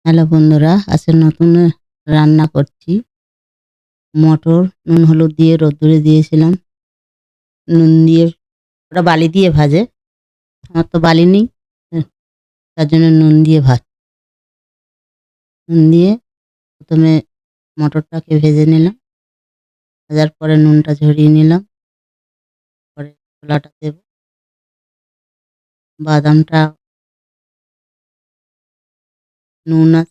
Hello বন্ধুরা, আজকে নতুন রান্না করছি। মটর নুন হলুদ দিয়ে রোদ্দুরে দিয়েছিলাম। নুন দিয়ে ওটা বালি দিয়ে ভাজে। আমার তো বালি নেই। তার জন্য নুন দিয়ে নুন দিয়ে প্রথমে মটরটাকে ভেজে নিলাম। ভাজার পরে নুনটা ঝরিয়ে নিলাম। পরে ছোলাটা দেব। বাদামটা নুন আর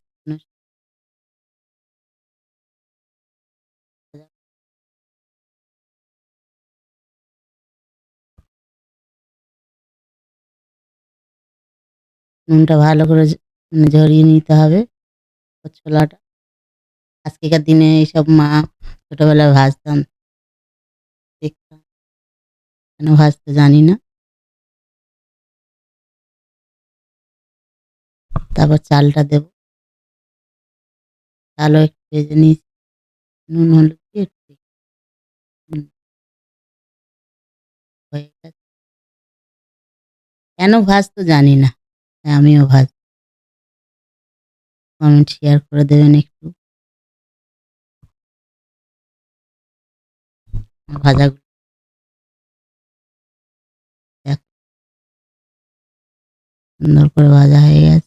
নুনটা ভালো করে ঝরিয়ে নিতে হবে। ছোলাটা আজকেকার দিনে এইসব মা ছোটবেলায় ভাজতাম, দেখতাম, কেন ভাজতে জানি না। তারপর চালটা দেব। চালও একটু ভেজে নিয়েছি। নুন হলুদ দিয়ে একটু হয়ে গেছে। কেন ভাজতো জানি না। তাই আমিও কমেন্ট শেয়ার করে দেবেন একটু। ভাজাগুলো দেখ সুন্দর করে ভাজা হয়ে গেছে।